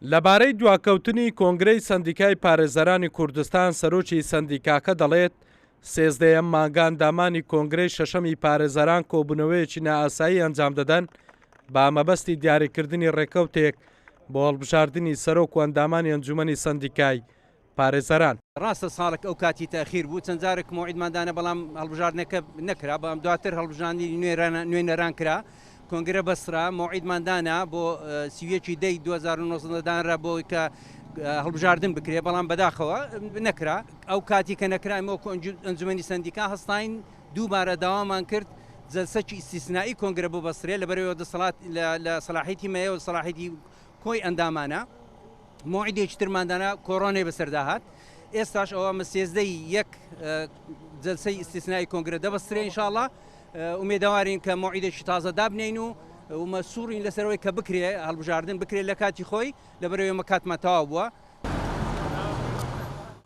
لەبارەی دواکەوتنی کۆنگرەی سەندیکای پارێزەرانی کوردستان سەرۆکی سەندیکاکە دەڵێت 13 مانگان دامانی کۆنگرەی شەشەمی پارێزەران کۆبوونەوەیەکی نائاسایی ئەنجام دەدەن با مەبەستی دیاریکردنی ڕێکەوتێک بۆ هەڵبژاردننی سەرۆک و ئەندامانی ئەنجومەنی سەندیکای پارێزەران. ڕاستە ساڵێک ئەو کاتی تاخیر بوو چەند جارێک موعیدماندانە بەڵام هەڵبژاردنەکە نەکرا بەڵام دواتر هەڵبژاردنی نوێنەران کرا کۆنگرە بەسرا موعیدماندانە بۆ سیویەکی دەی 2009 دانرا بۆی کە هەڵبژاردن بکرێ بەڵام بەداخەوە نەکرا ئەو کاتی کە نەکرا ئەمەوە ئەنجومەنی سەندیکا هەستاین دووبارە داوامان کرد جەلسەی ئیستیسنایی کۆنگرە بۆ بەسرێ لەبەرەوەی دەسەڵات لە سەلاحیەتی مەیە و سەلاحیەتی کۆی ئەندامانە موعیدێکی ترماندانە کۆڕۆنەی بەسەرداهات ئێستاش ئەوە مەسێزدەی یەک جەلسەی ئیستیسنایی کۆنگرە دەبەسترێ ئینشاءڵڵا ئومێدەوارین کە موعیدێکی تازە دابنین و مەسوورین لەسەرەوەی کە بکرێ هەڵبژاردن بکرێت لە کاتی خۆی لەبەرەوەی ئێمە کاتمان تەواو بووە.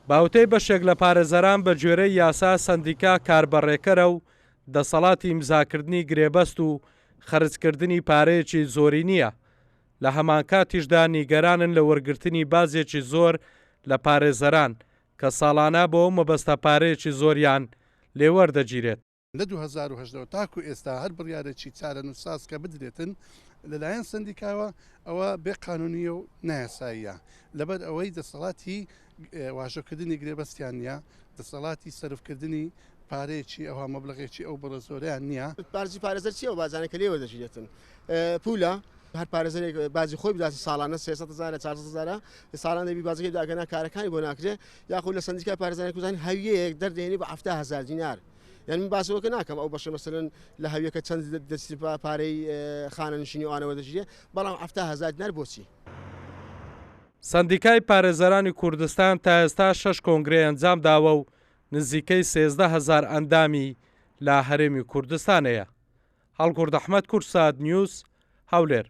باوتەی بەشێک لە پارێزەران بە گوێرەی یاسا سەندیکا کاربەڕێکەرە و دەسەڵاتی ئیمزاکردنی گرێبەست و خەرجکردنی پارەیەکی زۆری نییە. لە هەمان کاتیشدا نیگەرانن لە وەرگرتنی بازێکی زۆر لە پارێزەران کە ساڵانە بۆ مەبەستە پارەیەکی زۆریان لێوەردەگیرێت. لە 2010 تاکو ئێستا هەر بڕیارێکی چارە نووساز کە بدرێتن لەلایەن سندیکاوە ئەوە بێ قانونیە و نایاساییە لەبەر ئەوەی دەسەڵاتی واژۆکردنی گرێبەستیان نییە دەسەڵاتی سەرفکردنی پارەیەکی ئەوە مەبلغێکی ئەو بەڕە زۆریان نییە. بارزی پارێزەر چیە و بازانەکە لێوە دەژێتن پولە هەر پارێزەرێک بازی خۆی بداسی ساڵانە 300,000 400,000 ساڵان دەبی بازەکەی داگەنا کارەکانی بۆ ناکرێ یاخود لە سندیکای پارێزانێک کوزانی هەویەیەک دەردێنی بە 70,000 دینار. یعنی من باسەوەکە ناکەم ئەو بەشە مەسەرەن لە هەویەکە چەند دەستی پارەی خانەنشینی ئەوانەوە دەژێ بەڵام 70,000 دینار بۆچی؟ سەندیکای پارێزەرانی کوردستان تا ئێستا 6 کۆنگرێ ئەنجام داوە و نزیکەی 13,000 ئەندامی لە هەرێمی کوردستانەیە. هەڵگورد ئەحمەد کورساد نیوز هەولێر.